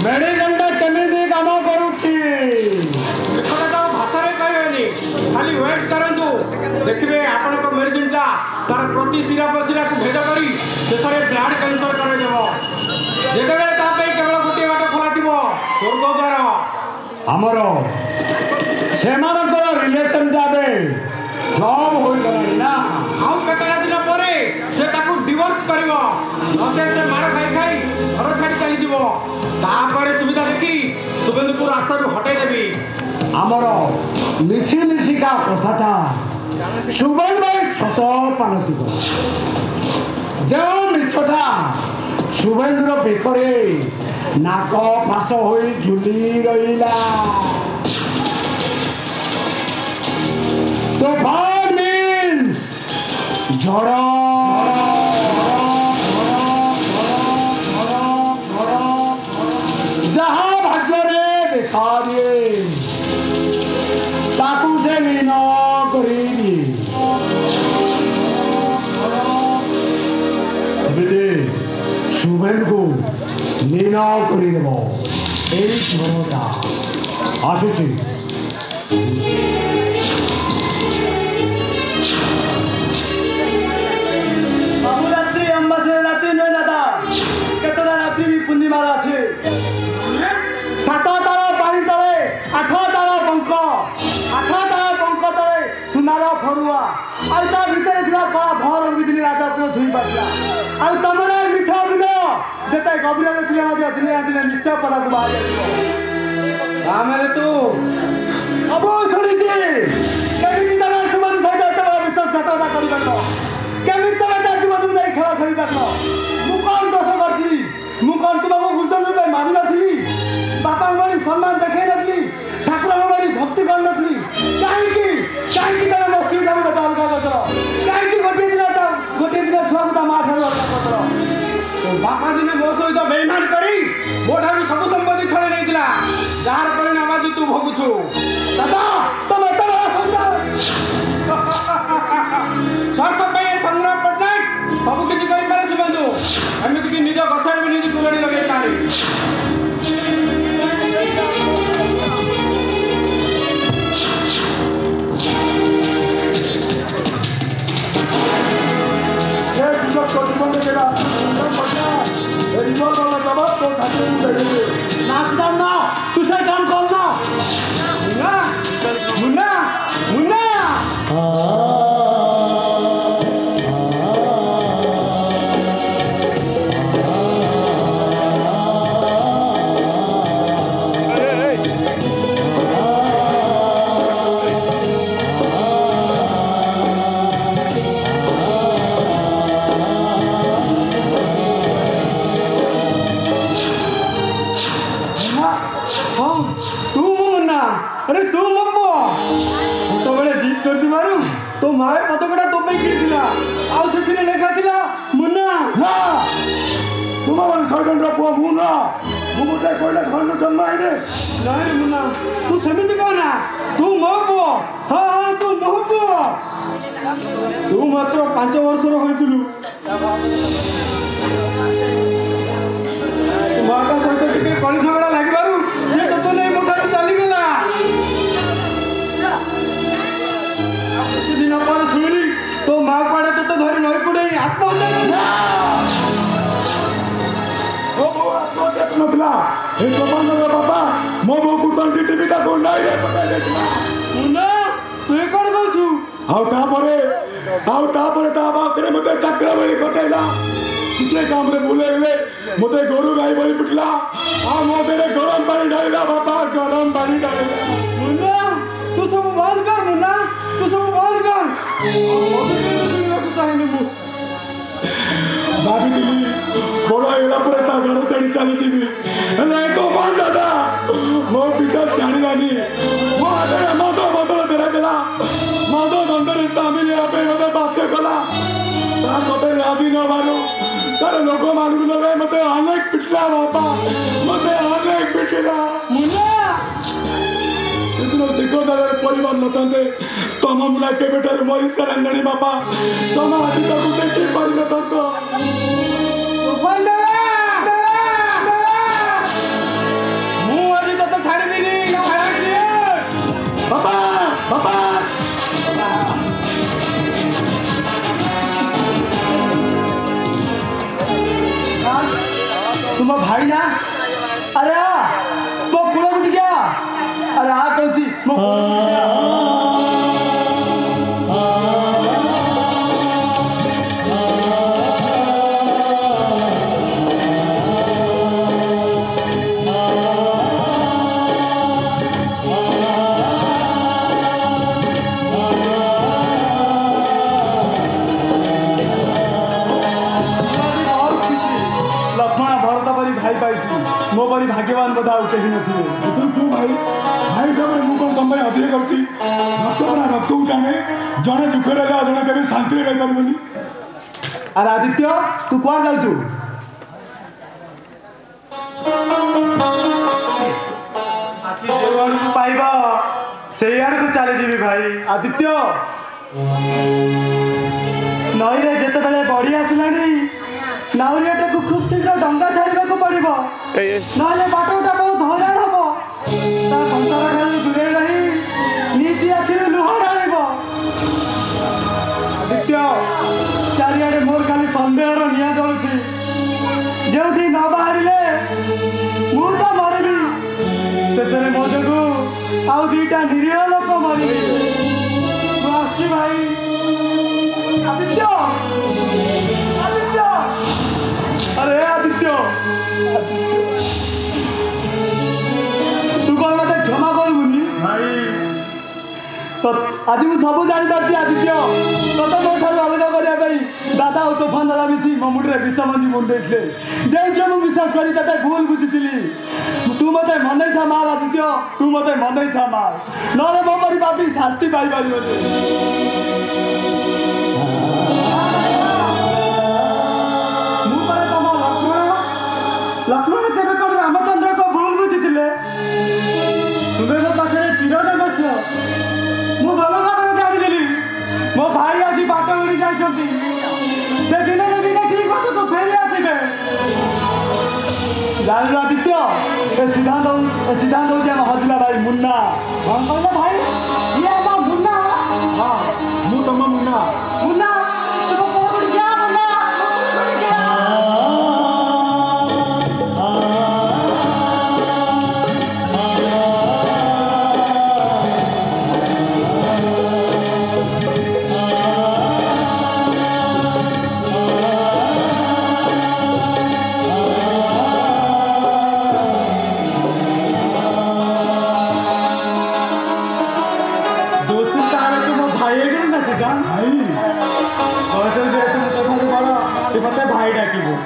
Medical केमिति काम करुछि एटा भाषारे कहबेनी खाली वेट करंतु देखिबे आपनक मेडिसिन ता तार प्रति सिरा पसिरा को भेद करी देशरे ब्लड कैंसर करे देबो जेतेबे ता पे केवल गोटे बाट खोलाटिबो स्वर्ग द्वार हमरो सेमानकर रिलेशन जाबे सब होई गलानी ना आउ केतरा दिन परे से ताकू डिवोर्स करिवो नते से मार खाई खाई घर छाड़ी चली जीवो तापरे सुविधा देखी सुबेंदुपुर आश्रम हटाई देबी हमरो मिछि मिछिका प्रसादा सुबल भाई सत पानती जो मिछटा सुबेंद्र बेकरे नाक फास होई झुली रहिला तो भाग मीन्स झड़ जहाँ भाग्य रे देखा दिए ताकू से मीन करी सुबेन को मीन करी देव यही क्षमता आसुची रात्रि अम्बासे रात्रि नहीं दादा केतटा रात्रि भी पूर्णिमा अच्छे सात तार पानी तले आठ तार पंख तले सुनार फरुआ और ता भीतर थिला कला भर बिजली राजा को छुई पाछला और तमरे मिठा बिनो जेते गबरे थिले मध्य दिने दिने निश्चय पदा को बाहर आमेले तू सब छोड़ी दे केमिति तरा सुमन सहित तब विश्वासघातकता करि पारलो केमिति तरा ता जीवन नहीं खेल खेली पारलो मु कौन दोष करथि मु कौन तुमको गुजर पे मानि नथि बापा वाली सम्मान देखै नथि ठाकुर वाली भक्ति कर नथि काहे तरा मस्ती दाम बता अलगा कर काहे गोटे दिन छुआ को माँ ठार अलगा कर बापा दिने मो सहित बेईमान करी मो ठारू सब संपत्ति छड़े नहीं दिला जार परिणाम आज तू भोगुछु दादा तुम तरा समझा सर्प पे संग्राम पटनायक सब किछि करि पारे सुबंधु एमिति कि निज गछर भी निज कुलड़ी लगे पारे तुझे काम करना मुन्ना मुन्ना अरे तू मम्मो तो बड़े जीत कर मारू तो मारे पतकड़ा तो पे किरथिला आउ सेथिले लेखा थिला मुन्ना ना तुम मन सरगन रो पुआ मुन्ना मु गोटे कोइला घर जन्म आइले नाही मुन्ना तू सेमिति कहना तू मो पुआ हां हां तू मो पुआ तू मात्र 5 वर्षर होइथिलु माता सहित टिके कली झगड़ा लागि बारू जे तो नै मोटा चली गेला दिन पर सुनी तो माँ पाड़े तो धरी नई पड़े आत्महत्या नथिला ए प्रबंधर बाबा मो बो को तंटी टीवीटा को नाई रे पकाई देला मुन्ना तू कोन कहू आउ तापरे ता बाकरे मते चक्र बली कटेला कितने काम रे भूले गले मते गोरु गाई बली पिटला आ मोते रे गरम पानी डालिला बाबा गरम पानी डालिला मुन्ना तू सब बंद कर मुन्ना तू सब बंद कर भाभी दिली बड़ा एला पर ता घर चढ़ी चली जीवी हेले तो बंद दादा मो पिता जानी लागी मो आदे मतो तेरा देला मतो दंदरे तामिल आपे मते बात कला ता मते राजी न मानो तारे लोक मानु न मते अनेक पिटला बापा मते अनेक पिटला मुन्ना परिवार नथाते तुम मुना केबेठार मरी सारे बापा तुम आज तक देखी पारि नथात बापा बापा तुम भाई ना अरे वो कुड़ा उठ गया अरे कौन सी मो परी भाग्यवान बता कहीं नथिले तू भाई भाई सब मु कौन तुम अधिक करती रक्त बना रक्त उठाने जड़े दुख रहा जड़े कभी शांति रही पारबनी अरे आदित्य तू कौन जाऊ आखि जो पाइब से आड़ चली जी भाई आदित्य नई रे जिते बेले बढ़ी आसला नाउरियाटा को खूब शीघ्र डंगा छाड़ा पड़ो ना बाटटा बहुत हईराण हम संसार ठार दूरे रही नीति आखिर लुह ढाल आदित्य चारिड़े मोर खाली सन्देहर निआ जलुची जो न बाहर मु तो मरबी शेष मो जो आउ दीटा निरीह लोक मरबी आसची भाई आदित्य अरे आदित्य तू कौन मत क्षमा करूनी भाई तो आज मुझे सब जापारी आदित्य तोते मो ठार अलग करने दादा और तोफान दादा मिसी मो मुंडे विषमंजी मुंडे जो मुझे विश्वास करी ते भूल बुझी तू मत मन था मार आदित्य तू मत मन था मार ना मो परी बापी शांति पाई पार लक्ष्मण केवे कौन रामचंद्र को भूल बुझी तुम्हें मो पाखे चिरनमस्य मु भल भाव जानी मो भाई आज बाट उड़ी जाती से दिन दिन ठीक बात तो फेरी आसबे जान आदित्य सिद्धांत हूँ आम हजला भाई मुन्ना कौन कहले भाई ये आम मुन्ना हाँ मु तुम मुन्ना मुन्ना तुम कौन क्या मुन्ना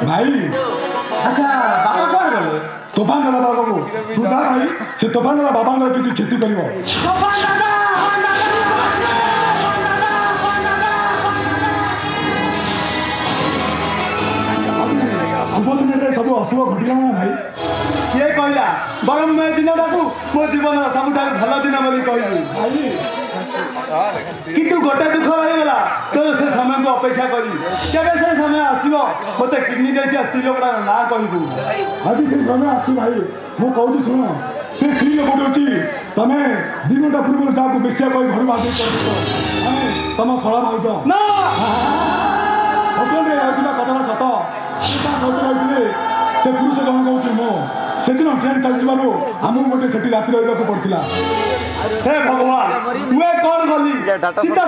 भाई अच्छा बाबा कौन गले तोफान दादा बाबा को सुधा भाई से तोफान दादा बाबा किसी क्षति कर सब अशुभ घटना भाई किए कहला बरम मैं दिन मो जीवन सब भल दिन बोली कहली किंतु गोटे दुख रहीगला तो से समय को अपेक्षा करी केवे से समय आसो मत किडनी दे स्त्री लोक ना कहबू आज से समय आसी भाई मु कहूँ शुण से स्त्री लोक अच्छी तुम 2 घंटा पूर्व जाको बेसिया कही घर बांधे तुम फल भाव ना होटेल कथा सत से पुरुष जन कहूँ मो से दिन ट्रेन चलू आमको गोटे से राति रहा पड़ता हे भगवान मुझे कौन गली सीधा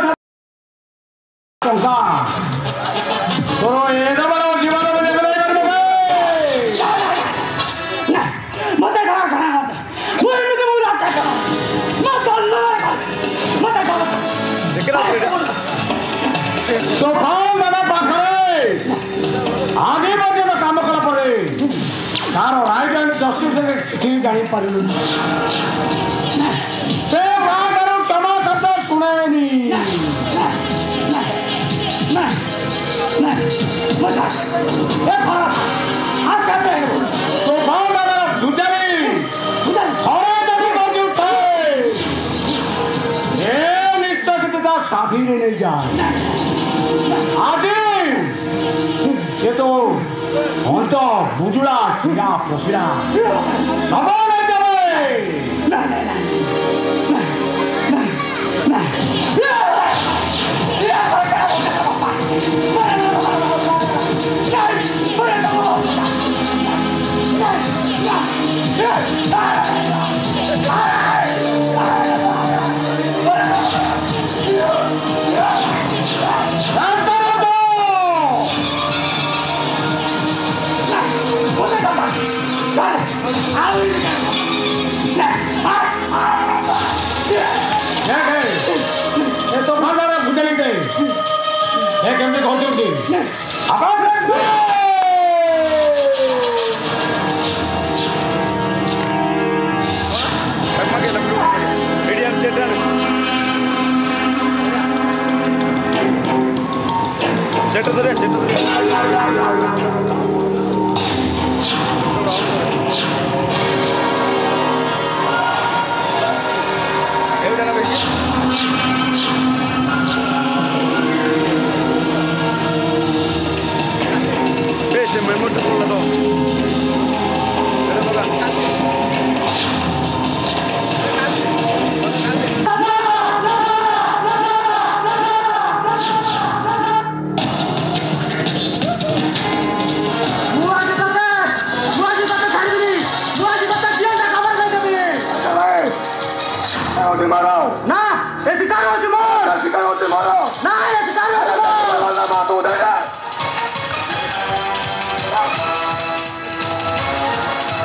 आगे काम कला तार राइट एंड जस्टिस ठीक जापार क्षमा शब्द शुणेनी धीरे नहीं जाए आदि ये तो अंत बुजुड़ा सीधा पसीड़ा सवाल है तो भांडारा बुझाई दे एक हमने कौन सी आवाज मीडियम चेटर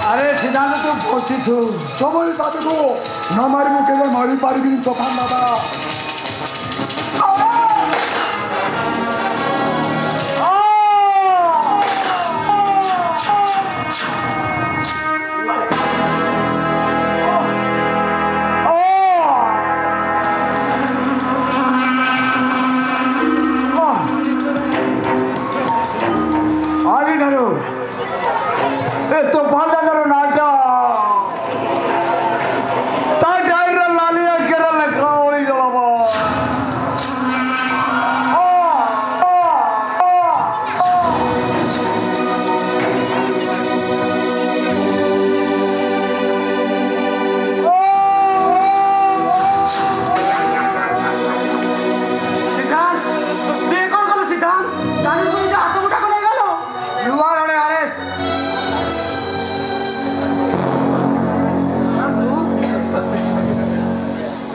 अरे सिद्धांत तो पहुंची थू सबैले तपाईँको नमारी म केले मारी पारिदिनु तोफान दादा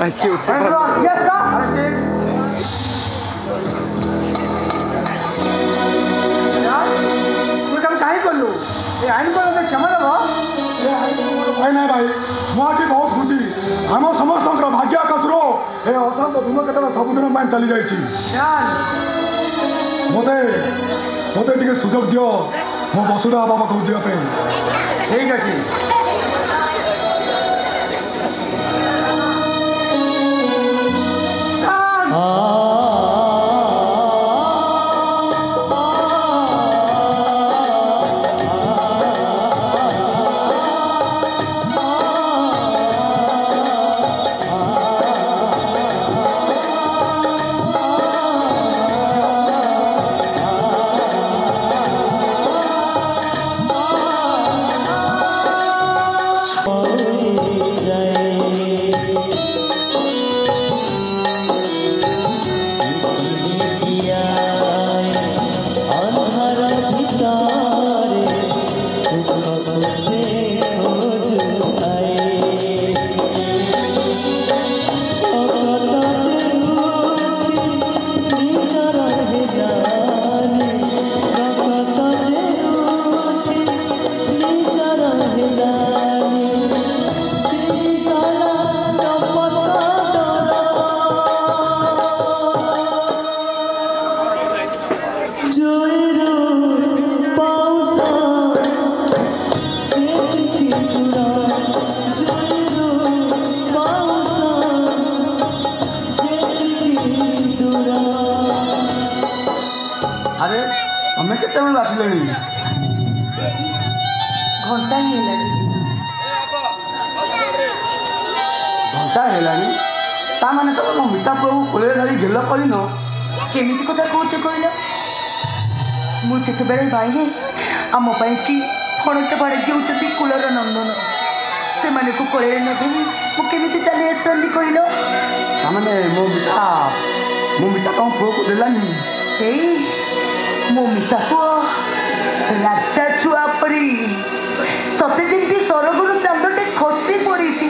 ऐसे ନାଇଁ ଭାଇ ମୁଁ ଆଜି ବହୁତ ଖୁସି ଆମ ସମସ୍ତଙ୍କର ଭାଗ୍ୟ ଆକାଶରୁ ଏ ଅଶାନ୍ତ ଧୂମକେତୁର ସବୁଦିନ ପାଇଁ ଚାଲି ଯାଇଛି ମୋତେ ଟିକେ ସୁଯୋଗ ଦିଅ ମୋ ବସୁଧା ବାବାକୁ ଯିବା ପାଇଁ ଠିକ ଅଛି ତାମାନେ ତମେ ମୋ ମିଠା ପୁଅକୁ କୋଳରେ ଧରି ଗେଲ କରିନ। କେମିତି କଥା କହୁଛ କହିଲ? ମୁଁ ଯେତେବେଳେ ଭାଇ ଆମ ପାଇଁକି ଫଣଚ ଭାଡ଼ି ଯାଉଛନ୍ତି କୁଳର ନନ୍ଦନ, ସେମାନଙ୍କୁ କୋଳରେ ନ ଧରି ମୁଁ କେମିତି ଚାଲି ଆସିଥାନ୍ତି କହିଲ? ତାମାନେ ମୋ ମିଠା ତମ ପୁଅକୁ ଦେଲାନି? ଏଇ ମୋ ମିଠା ପୁଅ ରାଜା ଛୁଆ ପରି ସତେ ଯେମିତି ସରଗରୁ ଚାନ୍ଦଟେ ଖସି ପଡ଼ିଛି।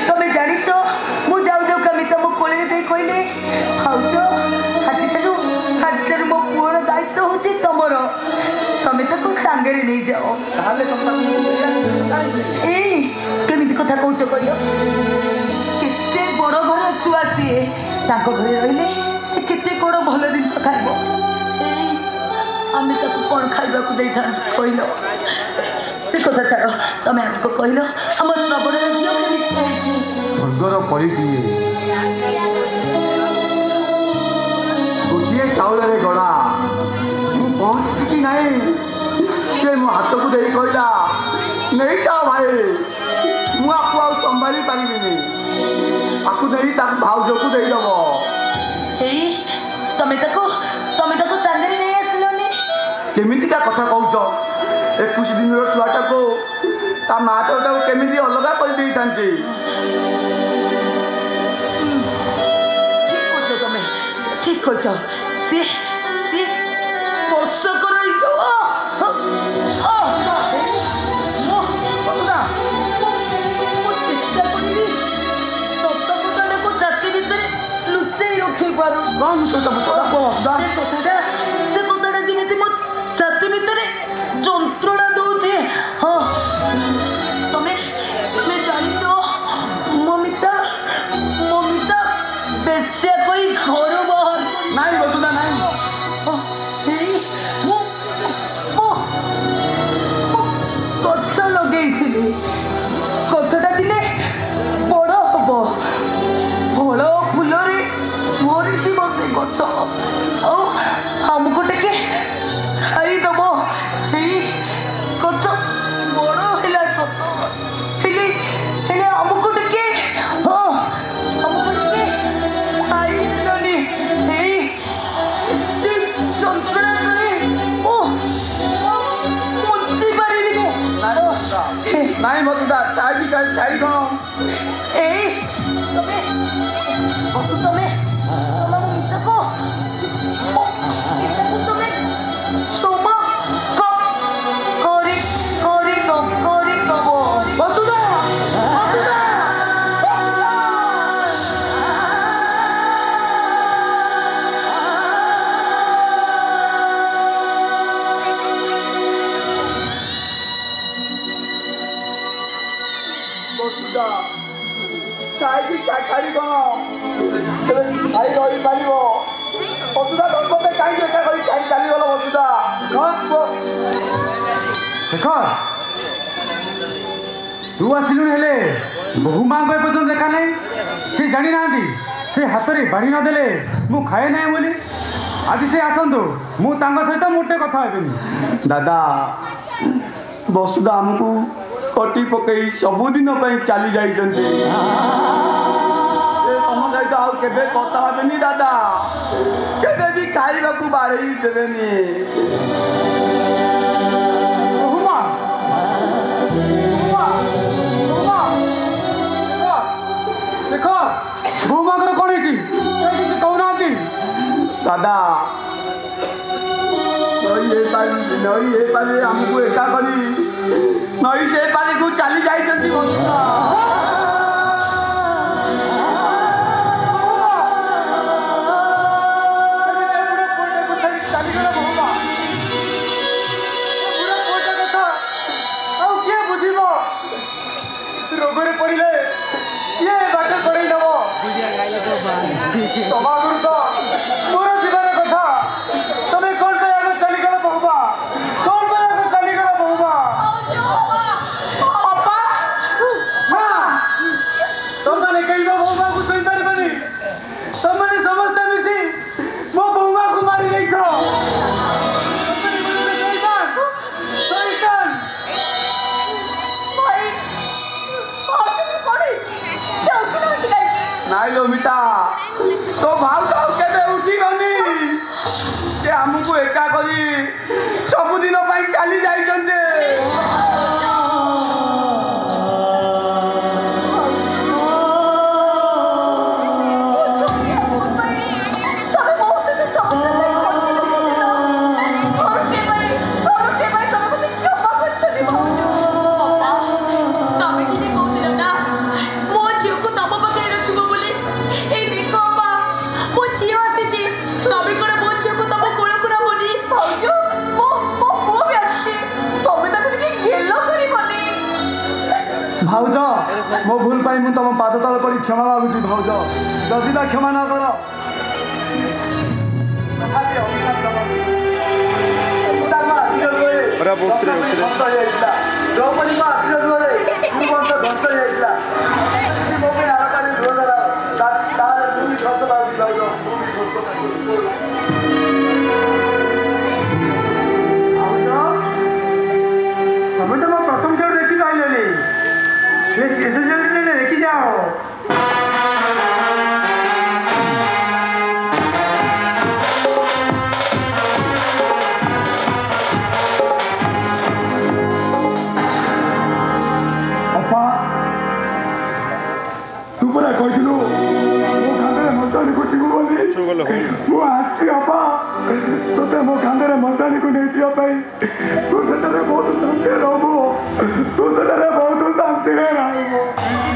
ତମେ ଜାଣିଛ ମୁଁ ଯାଉ ଯାଉ କେମିତି ତମ କୋଳରେ ଦେଇ କହିଲେ, ଭାଉଜ ଆଜିଠାରୁ ମୋ ପୁଅର ଦାୟିତ୍ୱ ହେଉଛି ତମର, ତମେ ତାକୁ ସାଙ୍ଗରେ ନେଇଯାଅ। ତାହେଲେ ଏଇ କେମିତି କଥା କହୁଛ କହିଲ? କେତେ ବଡ଼ ଘର ଛୁଆ ସିଏ, ତାଙ୍କ ଘରେ ରହିଲେ ସେ କେତେ କ'ଣ ଭଲ ଜିନିଷ ଖାଇବ। ଏଇ ଆମେ ତାକୁ କ'ଣ ଖାଇବାକୁ ଦେଇଥାନ୍ତୁ କହିଲ? ସେ କଥା ଛାଡ଼, ତମେ ଆମକୁ କହିଲ ଆମ ଶ୍ରବଣର ଝିଅ କେମିତି ହେଇଛି? ସ୍ୱର୍ଗର ପରିଟିଏ, ଗୋଟିଏ ଚାଉଳରେ ଗଢ଼ା। ମୁଁ ପହଞ୍ଚିଛି କି ନାହିଁ ସେ ମୋ ହାତକୁ ଦେଇ କହିଲା, ନେଇଯାଅ ଭାଇ, ମୁଁ ଆକୁ ଆଉ ସମ୍ଭାଳି ପାରିବିନି, ଆକୁ ନେଇ ତାକୁ ଭାଉଜକୁ ଦେଇଦେବ। ଏଇ ତମେ ତାକୁ ସାଙ୍ଗରେ ନେଇ ଆସିଲନି? କେମିତିକା କଥା କହୁଛ? 21 ଦିନର ଛୁଆଟାକୁ ତା ମା ତ ତାକୁ କେମିତି ଅଲଗା କରିଦେଇଥାନ୍ତି। ଠିକ୍ କରୁଛ। ସିଏ ବର୍ଷକର ହେଇଥିବ। ମୁଁ ଚେଷ୍ଟା କରିବି ସତକଥାଟାକୁ ଛାତି ଭିତରେ ଲୁଚେଇ ରଖିପାରୁ। ସେ କଥାଟା ଯେମିତି ମୋ ଛାତି ଭିତରେ ଯନ୍ତ୍ରଣା ଦଉଛି। ହଁ, ତମେ ଜାଣିଛ ମମିତା ବେଶ୍ୟା କହି ଘର ବାହାର ନାଇଁ ବସୁଧା ନାଇଁ। ଗଛ ଲଗେଇଥିଲି, ଗଛଟା ଦିନେ ବଡ଼ ହବ, ଫଳ ଫୁଲରେ ଭରିଯିବ ସେ ଗଛ, ଆଉ ଆମକୁ ଟିକେ ଛାଇଦବ। ସେଇ ଗଛ ବଡ଼ ହେଲା ସତ, ହେଲେ ଆମକୁ ଟିକେ ଛାଇ ଦେଲାନି। ଏଇ ଯନ୍ତ୍ରଣା କରି ବଞ୍ଚି ପାରିବିନି। ନାଇଁ ବସୁଧା, ଛାଇ କ'ଣ? ଏଇ ତମେ ତମେ ସମ କରି ନବ। ବସୁଧା ଛାଇ କ'ଣ? ଛାଇ ରହିପାରିବ? ବସୁଧା ତମେ କାହିଁକି ଏକା କରି ଛାଇ ଚାଲିଗଲ? ବସୁଧା ଦେଖ, ତୁ ଆସିଲୁଣି, ହେଲେ ବୋହୁ ମାଆଙ୍କୁ ଏପର୍ଯ୍ୟନ୍ତ ଦେଖା ନାହିଁ। ସେ ଜାଣିନାହାନ୍ତି ସେ ହାତରେ ବାଢ଼ି ନଦେଲେ ମୁଁ ଖାଏ ନାହିଁ ବୋଲି। ଆଜି ସେ ଆସନ୍ତୁ, ମୁଁ ତାଙ୍କ ସହିତ ମୋଟେ କଥା ହେବିନି। ଦାଦା, ବସୁଧା ଆମକୁ କଟି ପକେଇ ସବୁଦିନ ପାଇଁ ଚାଲି ଯାଇଛନ୍ତି। ସେ ତମ ସହିତ ଆଉ କେବେ କଥା ହେବେନି ଦାଦା, କେବେ ବି ଖାଇବାକୁ ବାড়େଇ ଦେବେନି। ଦେଖ, ବୋହୂମାଙ୍କର କ'ଣ ହେଇଛି କିଛି କହୁନାହାନ୍ତି। ଦାଦା, ନଈ ଏ ପାରି ଆମକୁ ଏକା କରି ନଈ ସେ ପାରିକୁ ଚାଲି ଯାଇଛନ୍ତି। ବସୁଧା ରୋଗରେ ପଡ଼ିଲେ କିଏ ବାଟ କରେଇ ଦେବ? ତମ ଆଗରୁ ତ ମୋର ଜୀବନ କଥା। ତମେ କ'ଣ ପାଇଁ ଆଗ ଚାଲିଗଲ ବହୁମା? କ'ଣ ପାଇଁ ଆଗ ଚାଲିଗଲ ବହୁମା? ତମମାନେ କେହି ମୋ ବହୁମାକୁ ଶୋଇପାରିବନି। ତମମାନେ ସମସ୍ତେ ମିଶି ମୋ ବହୁମାକୁ ମାରି ଦେଇଛ। ନାଇଁ आइलो मिता तो भाव केबे उठिगनी से हमको एका करी सबुदिन चली जाइछन्ते भाउज मो भूल पाई मु तुम पाद तल पड़ी क्षमा मागुची भाउज जदि ता क्षमा न कर तमें तो प्रथम जोड़ देखी पाइल शेष जोड़ देखी जाओ अपा तू परा कहलु मो कांदरे मसानी को चिगु बोली मु आसी अपा तोते मो कांदरे मसानी को नहीं जिया पाई तू सेतरे बहुत शांति रहबो तू सेतरे बहुत शांति रहबो